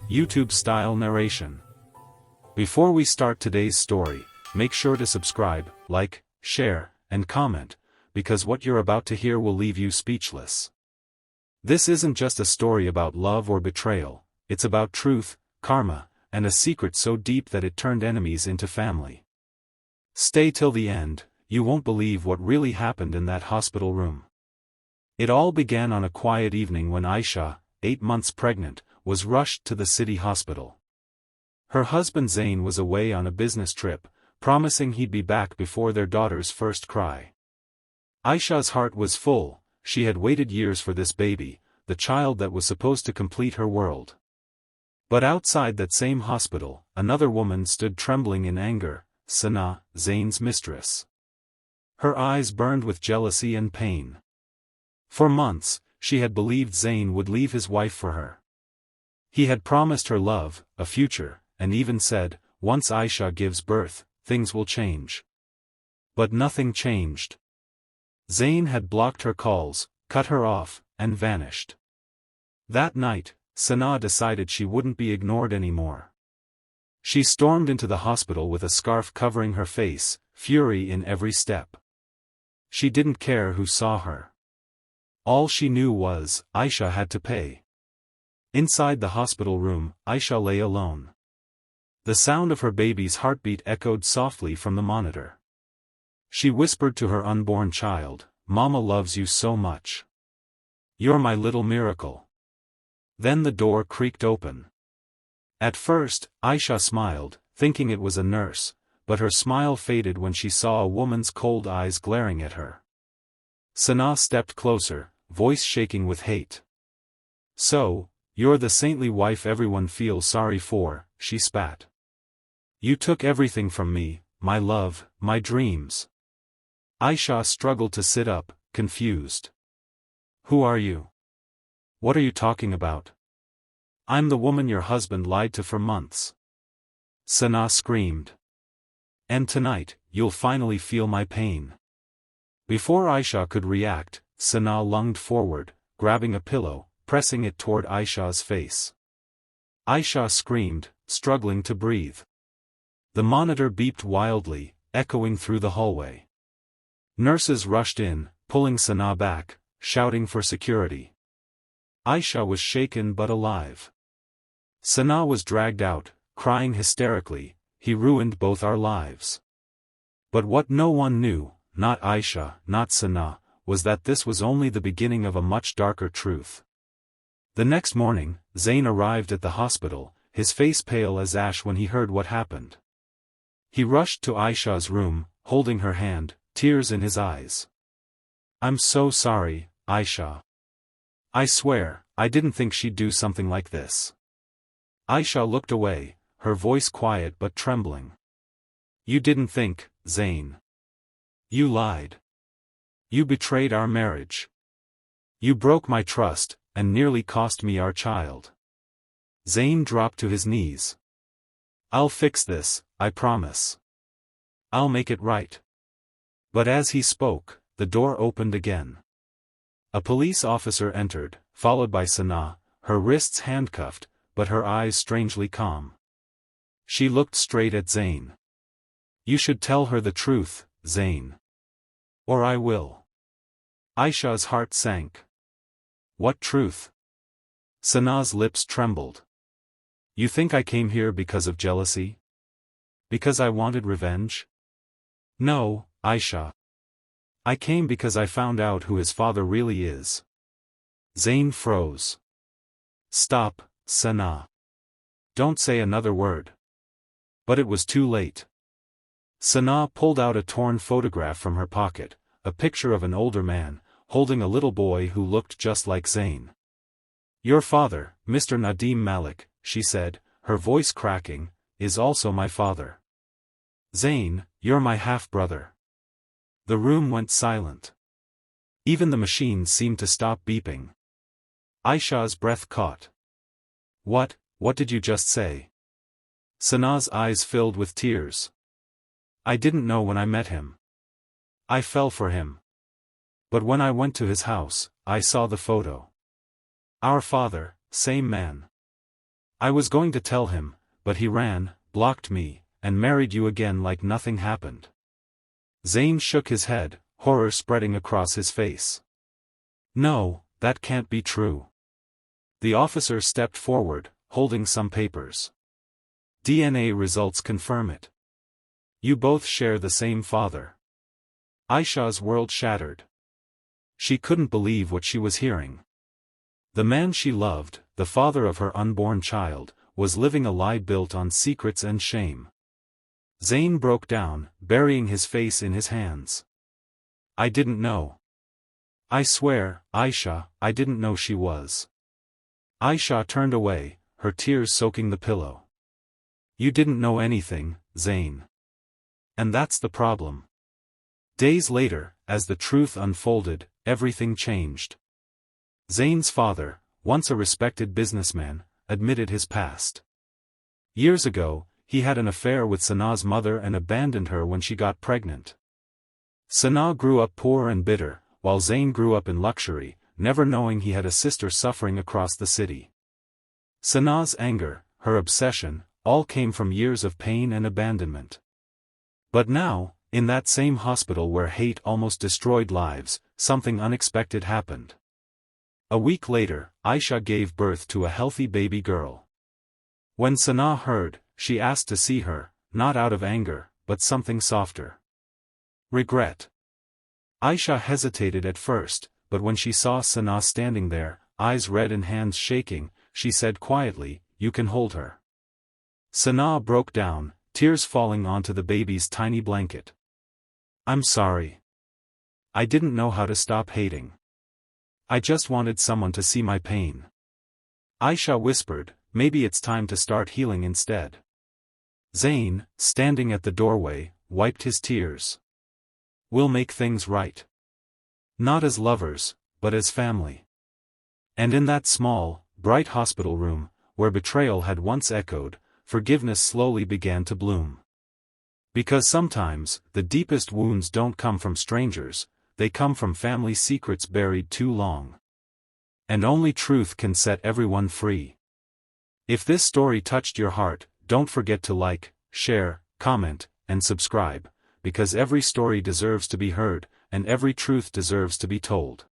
YouTube-style narration. Before we start today's story, make sure to subscribe, like, share, and comment, because what you're about to hear will leave you speechless. This isn't just a story about love or betrayal, it's about truth, karma, and a secret so deep that it turned enemies into family. Stay till the end, you won't believe what really happened in that hospital room. It all began on a quiet evening when Aisha, 8 months pregnant, was rushed to the city hospital. Her husband Zain was away on a business trip, promising he'd be back before their daughter's first cry. Aisha's heart was full. She had waited years for this baby, the child that was supposed to complete her world. But outside that same hospital, another woman stood trembling in anger, Sana, Zain's mistress. Her eyes burned with jealousy and pain. For months, she had believed Zain would leave his wife for her. He had promised her love, a future, and even said, once Aisha gives birth, things will change. But nothing changed. Zain had blocked her calls, cut her off, and vanished. That night, Sana decided she wouldn't be ignored anymore. She stormed into the hospital with a scarf covering her face, fury in every step. She didn't care who saw her. All she knew was, Aisha had to pay. Inside the hospital room, Aisha lay alone. The sound of her baby's heartbeat echoed softly from the monitor. She whispered to her unborn child, "Mama loves you so much. You're my little miracle." Then the door creaked open. At first, Aisha smiled, thinking it was a nurse, but her smile faded when she saw a woman's cold eyes glaring at her. Sana stepped closer, voice shaking with hate. "So, you're the saintly wife everyone feels sorry for," she spat. "You took everything from me, my love, my dreams." Aisha struggled to sit up, confused. "Who are you? What are you talking about?" "I'm the woman your husband lied to for months." Sana screamed. "And tonight, you'll finally feel my pain." Before Aisha could react, Sana lunged forward, grabbing a pillow, pressing it toward Aisha's face. Aisha screamed, struggling to breathe. The monitor beeped wildly, echoing through the hallway. Nurses rushed in, pulling Sana back, shouting for security. Aisha was shaken but alive. Sana was dragged out, crying hysterically, "He ruined both our lives." But what no one knew, not Aisha, not Sana, was that this was only the beginning of a much darker truth. The next morning, Zain arrived at the hospital, his face pale as ash when he heard what happened. He rushed to Aisha's room, holding her hand, tears in his eyes. "I'm so sorry, Aisha. I swear, I didn't think she'd do something like this." Aisha looked away, her voice quiet but trembling. "You didn't think, Zain. You lied. You betrayed our marriage. You broke my trust, and nearly cost me our child." Zain dropped to his knees. "I'll fix this, I promise. I'll make it right." But as he spoke, the door opened again. A police officer entered, followed by Sana, her wrists handcuffed, but her eyes strangely calm. She looked straight at Zain. "You should tell her the truth, Zain. Or I will." Aisha's heart sank. "What truth?" Sana's lips trembled. "You think I came here because of jealousy? Because I wanted revenge?" "No, Aisha. I came because I found out who his father really is." Zain froze. "Stop, Sana. Don't say another word." But it was too late. Sana pulled out a torn photograph from her pocket, a picture of an older man, holding a little boy who looked just like Zain. "Your father, Mr. Nadim Malik," she said, her voice cracking, "is also my father. Zain, you're my half-brother." The room went silent. Even the machines seemed to stop beeping. Aisha's breath caught. What did you just say?" Sana's eyes filled with tears. "I didn't know when I met him. I fell for him. But when I went to his house, I saw the photo. Our father, same man. I was going to tell him, but he ran, blocked me, and married you again like nothing happened. Zane shook his head, horror spreading across his face. No, that can't be true. The officer stepped forward, holding some papers. DNA results confirm it. You both share the same father. Aisha's world shattered. She couldn't believe what she was hearing. The man she loved, the father of her unborn child, was living a lie built on secrets and shame. Zane broke down, burying his face in his hands. I didn't know. I swear, Aisha, I didn't know she was. Aisha turned away, her tears soaking the pillow. You didn't know anything, Zane. And that's the problem. Days later, as the truth unfolded, everything changed. Zane's father, once a respected businessman, admitted his past. Years ago, he had an affair with Sanaa's mother and abandoned her when she got pregnant. Sanaa grew up poor and bitter, while Zane grew up in luxury, never knowing he had a sister suffering across the city. Sanaa's anger, her obsession, all came from years of pain and abandonment. But now, in that same hospital where hate almost destroyed lives, something unexpected happened. A week later, Aisha gave birth to a healthy baby girl. When Sanaa heard, she asked to see her, not out of anger, but something softer. Regret. Aisha hesitated at first, but when she saw Sanaa standing there, eyes red and hands shaking, she said quietly, "You can hold her." Sanaa broke down, tears falling onto the baby's tiny blanket. "I'm sorry. I didn't know how to stop hating. I just wanted someone to see my pain." Aisha whispered, "Maybe it's time to start healing instead." Zane, standing at the doorway, wiped his tears. "We'll make things right. Not as lovers, but as family." And in that small, bright hospital room, where betrayal had once echoed, forgiveness slowly began to bloom. Because sometimes, the deepest wounds don't come from strangers, they come from family secrets buried too long. And only truth can set everyone free. If this story touched your heart, don't forget to like, share, comment, and subscribe, because every story deserves to be heard, and every truth deserves to be told.